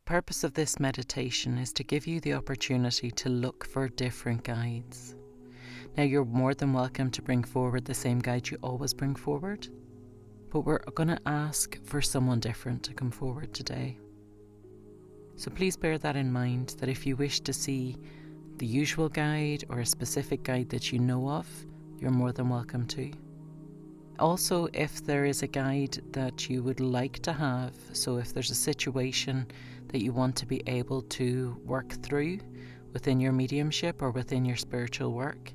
purpose of this meditation is to give you the opportunity to look for different guides. Now, you're more than welcome to bring forward the same guide you always bring forward, but we're going to ask for someone different to come forward today. So please bear that in mind, that if you wish to see the usual guide or a specific guide that you know of, you're more than welcome to. Also, if there is a guide that you would like to have, so if there's a situation that you want to be able to work through within your mediumship or within your spiritual work,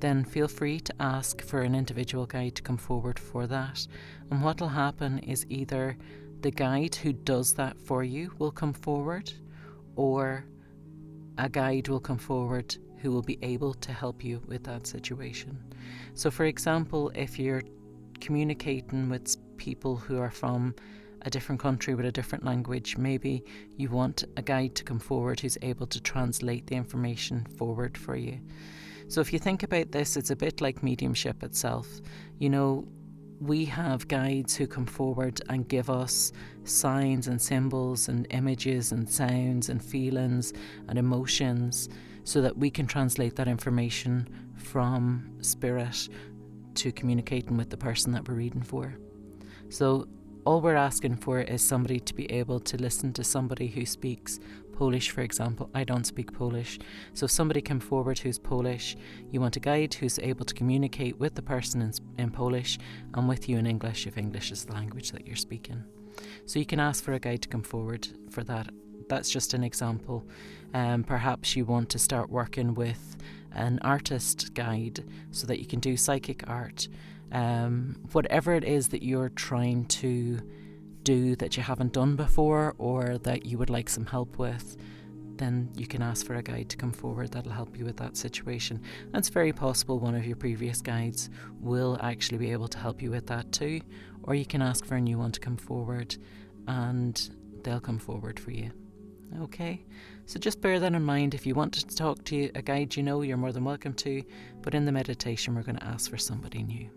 then feel free to ask for an individual guide to come forward for that. And what will happen is either the guide who does that for you will come forward, or a guide will come forward who will be able to help you with that situation. So for example, if you're communicating with people who are from a different country with a different language, maybe you want a guide to come forward who's able to translate the information forward for you. So if you think about this, it's a bit like mediumship itself. You know, we have guides who come forward and give us signs and symbols and images and sounds and feelings and emotions so that we can translate that information from spirit to communicating with the person that we're reading for. So all we're asking for is somebody to be able to listen to somebody who speaks Polish, for example. I don't speak Polish. So if somebody came forward who's Polish, you want a guide who's able to communicate with the person in Polish and with you in English, if English is the language that you're speaking. So you can ask for a guide to come forward for that. That's just an example. Perhaps you want to start working with an artist guide so that you can do psychic art. Whatever it is that you're trying to do that you haven't done before or that you would like some help with, then you can ask for a guide to come forward that'll help you with that situation. And it's very possible one of your previous guides will actually be able to help you with that too, or you can ask for a new one to come forward and they'll come forward for you. Okay, so just bear that in mind. If you want to talk to a guide you know, you're more than welcome to, but in the meditation we're going to ask for somebody new.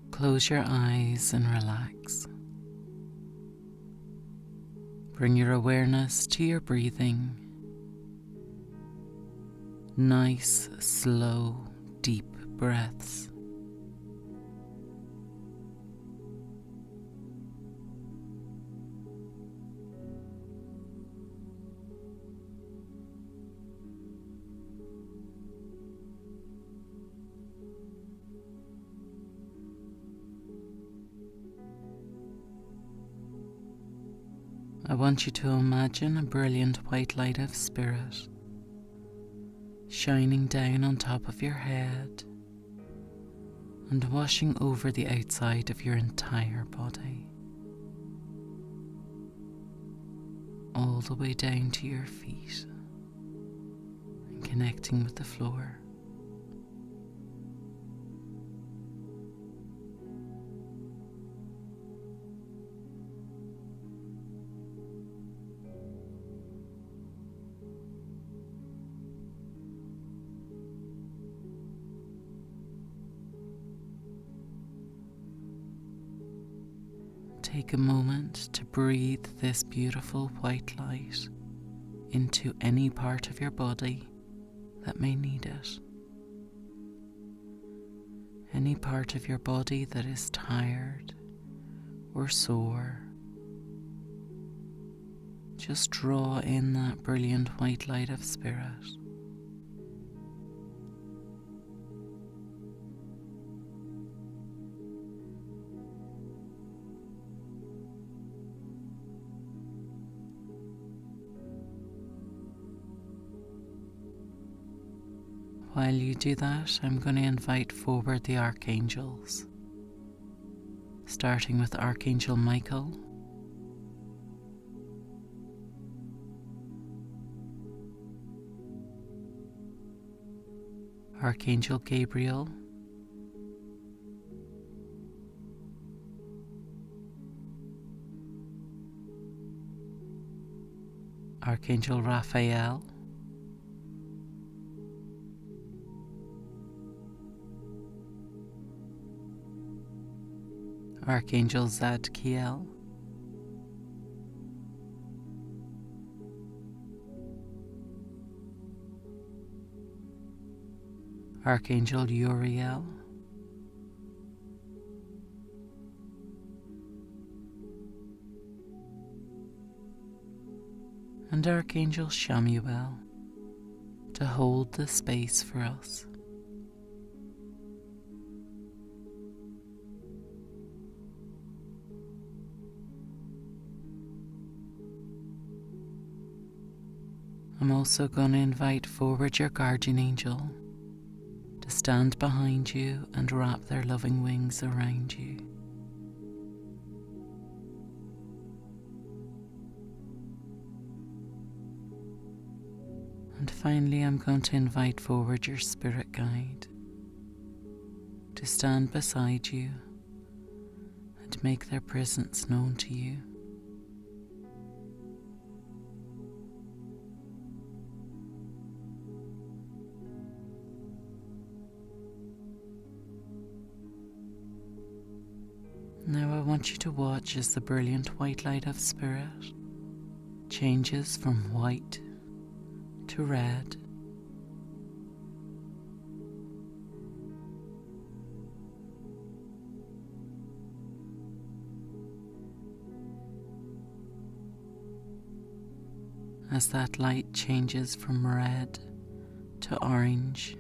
Close your eyes and relax. Bring your awareness to your breathing. Nice, slow, deep breaths. I want you to imagine a brilliant white light of spirit shining down on top of your head and washing over the outside of your entire body, all the way down to your feet and connecting with the floor. Take a moment to breathe this beautiful white light into any part of your body that may need it. Any part of your body that is tired or sore. Just draw in that brilliant white light of spirit. While you do that, I'm going to invite forward the archangels, starting with Archangel Michael, Archangel Gabriel, Archangel Raphael, Archangel Zadkiel, Archangel Uriel, and Archangel Shamuel to hold the space for us. I'm also going to invite forward your guardian angel to stand behind you and wrap their loving wings around you. And finally, I'm going to invite forward your spirit guide to stand beside you and make their presence known to you. Now I want you to watch as the brilliant white light of spirit changes from white to red, as that light changes from red to orange,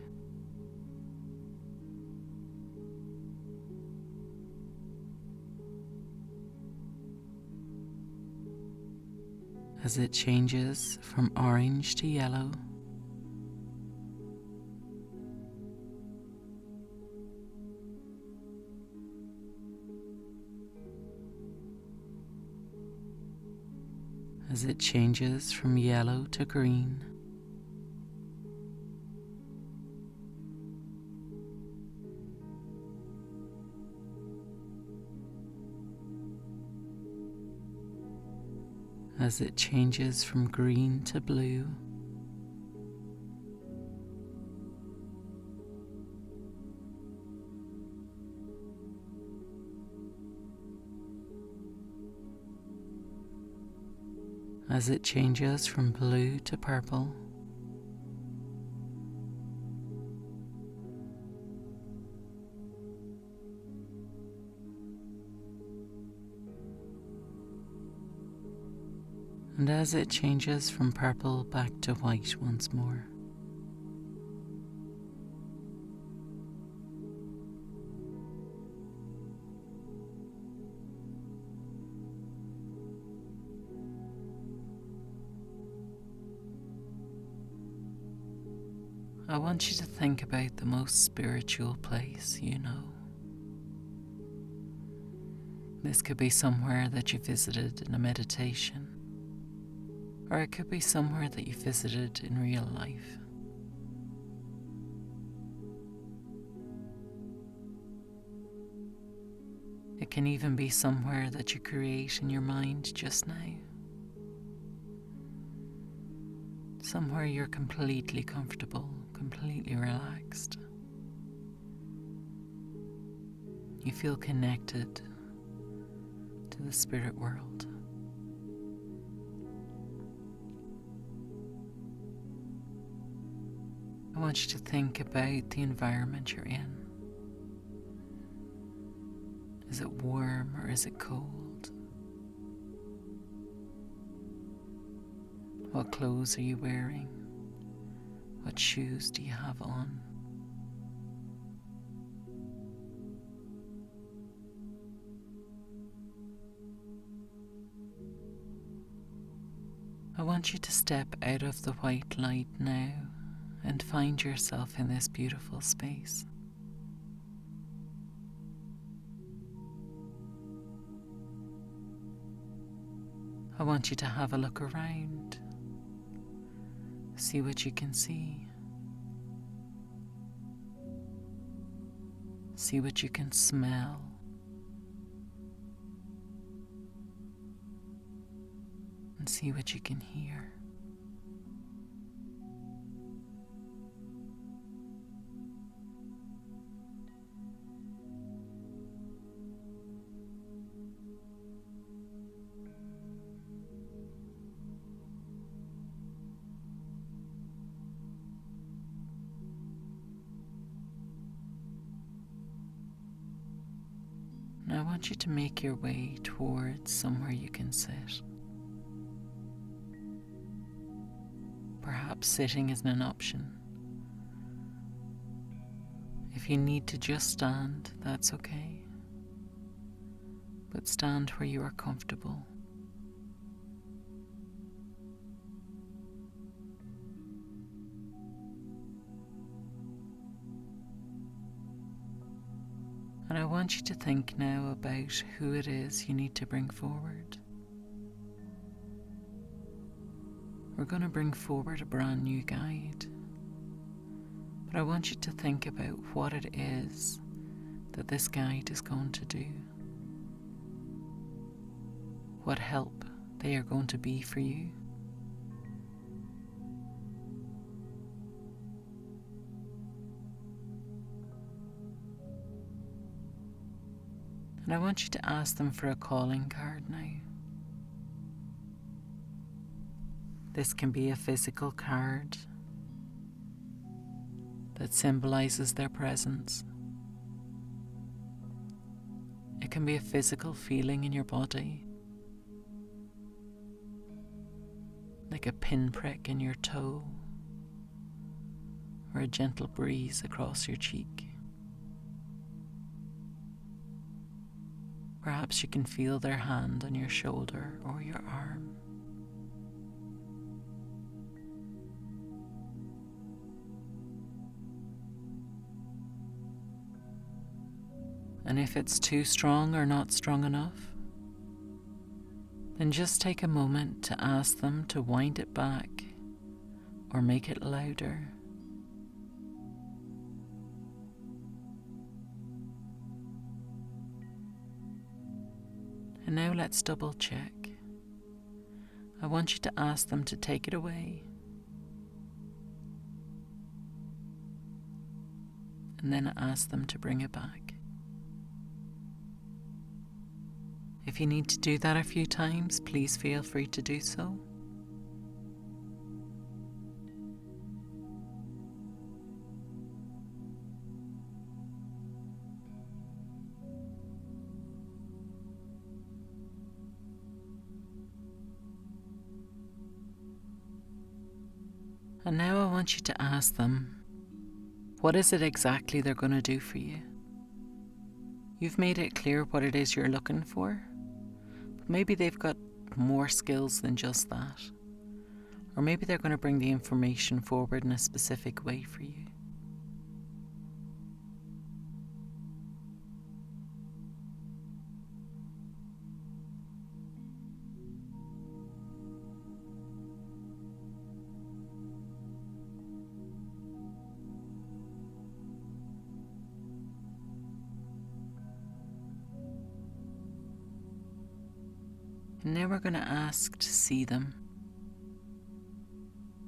as it changes from orange to yellow, as it changes from yellow to green, as it changes from green to blue, as it changes from blue to purple, and as it changes from purple back to white once more. I want you to think about the most spiritual place you know. This could be somewhere that you visited in a meditation, or it could be somewhere that you visited in real life. It can even be somewhere that you create in your mind just now. Somewhere you're completely comfortable, completely relaxed. You feel connected to the spirit world. I want you to think about the environment you're in. Is it warm or is it cold? What clothes are you wearing? What shoes do you have on? I want you to step out of the white light now and find yourself in this beautiful space. I want you to have a look around. See what you can see. See what you can smell. And see what you can hear. want you to make your way towards somewhere you can sit. Perhaps sitting isn't an option. If you need to just stand, that's okay. But stand where you are comfortable. And I want you to think now about who it is you need to bring forward. We're going to bring forward a brand new guide. But I want you to think about what it is that this guide is going to do. What help they are going to be for you. And I want you to ask them for a calling card now. This can be a physical card that symbolizes their presence. It can be a physical feeling in your body, like a pinprick in your toe, or a gentle breeze across your cheek. Perhaps you can feel their hand on your shoulder or your arm. And if it's too strong or not strong enough, then just take a moment to ask them to wind it back or make it louder. And now let's double check. I want you to ask them to take it away. And then ask them to bring it back. If you need to do that a few times, please feel free to do so. And now I want you to ask them, what is it exactly they're going to do for you? You've made it clear what it is you're looking for, but maybe they've got more skills than just that. Or maybe they're going to bring the information forward in a specific way for you. And now we're going to ask to see them.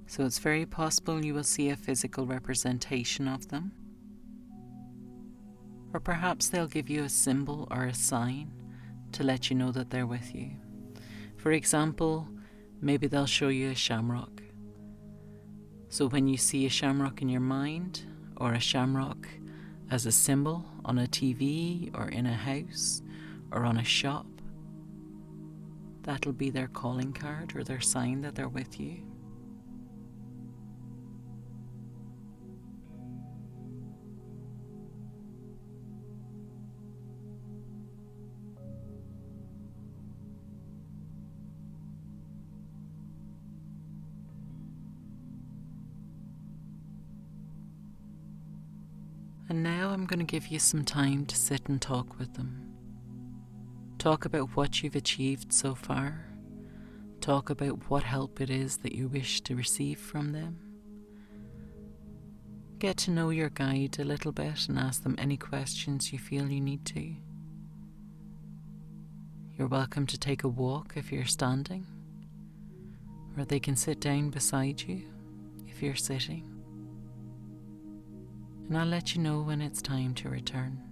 So it's very possible you will see a physical representation of them. Or perhaps they'll give you a symbol or a sign to let you know that they're with you. For example, maybe they'll show you a shamrock. So when you see a shamrock in your mind, or a shamrock as a symbol on a TV or in a house or on a shop, that'll be their calling card or their sign that they're with you. And now I'm going to give you some time to sit and talk with them. Talk about what you've achieved so far. Talk about what help it is that you wish to receive from them. Get to know your guide a little bit and ask them any questions you feel you need to. You're welcome to take a walk if you're standing, or they can sit down beside you if you're sitting. And I'll let you know when it's time to return.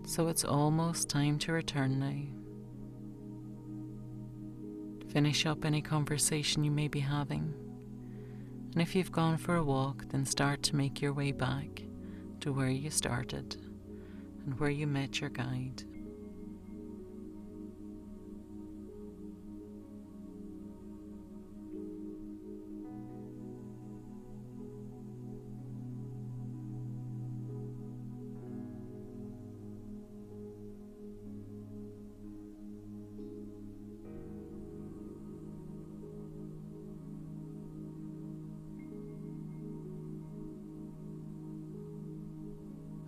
So it's almost time to return now. Finish up any conversation you may be having. And if you've gone for a walk, then start to make your way back to where you started and where you met your guide.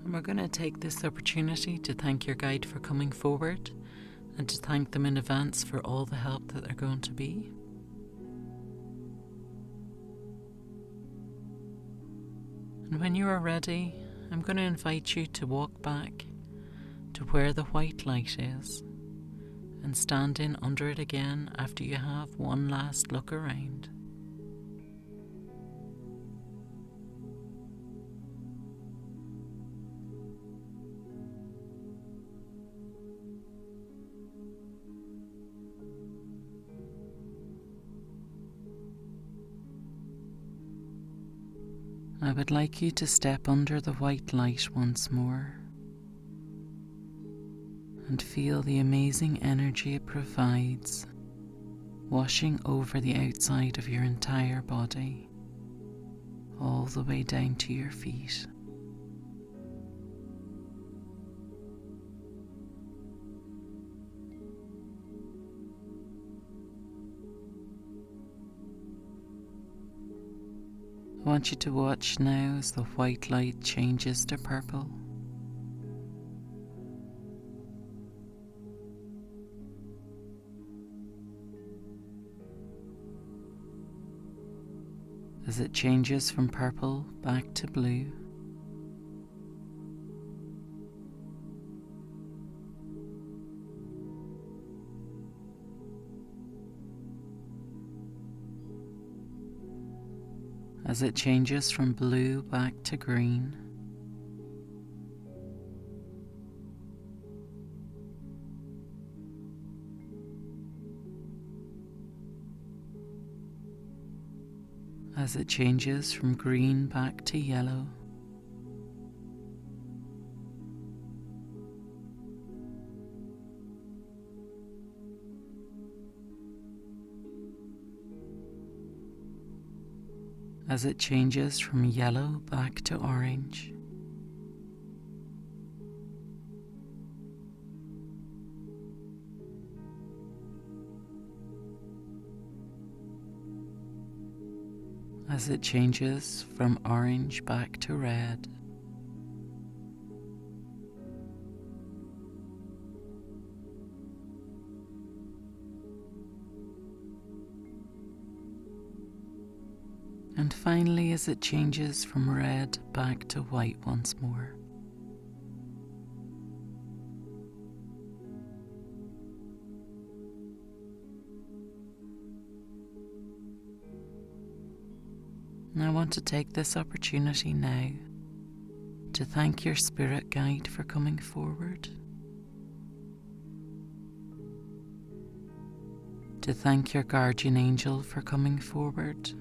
And we're going to take this opportunity to thank your guide for coming forward and to thank them in advance for all the help that they're going to be. And when you are ready, I'm going to invite you to walk back to where the white light is and stand in under it again after you have one last look around. I would like you to step under the white light once more and feel the amazing energy it provides, washing over the outside of your entire body, all the way down to your feet. I want you to watch now as the white light changes to purple. As it changes from purple back to blue. As it changes from blue back to green. As it changes from green back to yellow. As it changes from yellow back to orange. As it changes from orange back to red. And finally, as it changes from red back to white once more. And I want to take this opportunity now to thank your spirit guide for coming forward, to thank your guardian angel for coming forward,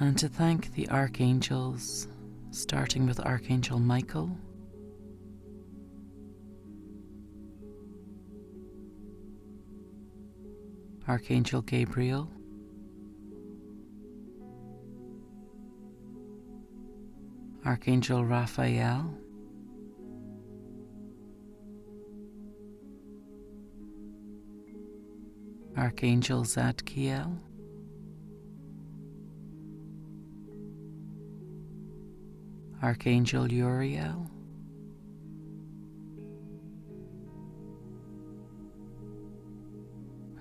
and to thank the archangels, starting with Archangel Michael, Archangel Gabriel, Archangel Raphael, Archangel Zadkiel, Archangel Uriel,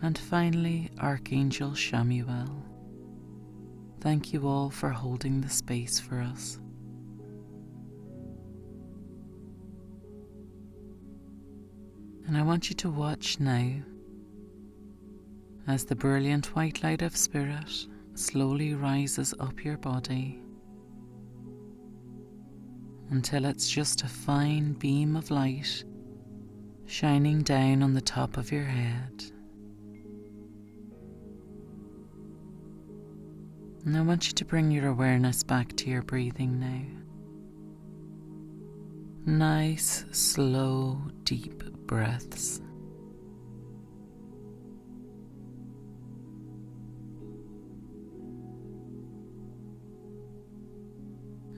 and finally Archangel Shamuel. Thank you all for holding the space for us. And I want you to watch now as the brilliant white light of spirit slowly rises up your body, until it's just a fine beam of light shining down on the top of your head. And I want you to bring your awareness back to your breathing now. Nice, slow, deep breaths.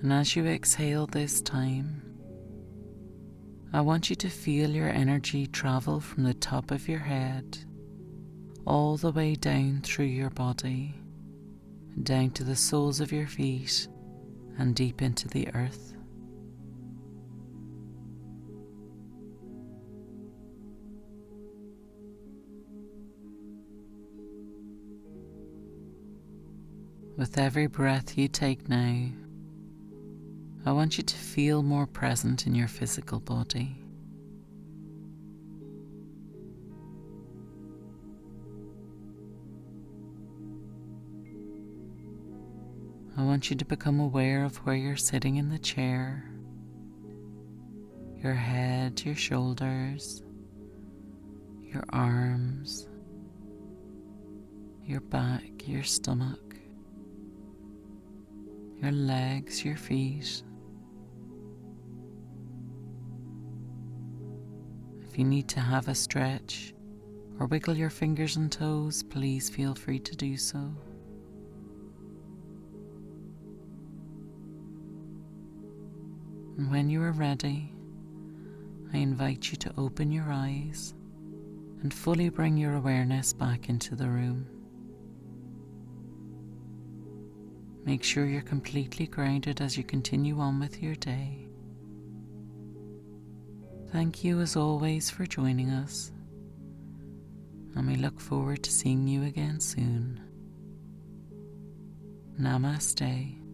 And as you exhale this time, I want you to feel your energy travel from the top of your head all the way down through your body, down to the soles of your feet and deep into the earth. With every breath you take now, I want you to feel more present in your physical body. I want you to become aware of where you're sitting in the chair, your head, your shoulders, your arms, your back, your stomach, your legs, your feet. If you need to have a stretch or wiggle your fingers and toes, please feel free to do so. And when you are ready, I invite you to open your eyes and fully bring your awareness back into the room. Make sure you're completely grounded as you continue on with your day. Thank you as always for joining us, and we look forward to seeing you again soon. Namaste.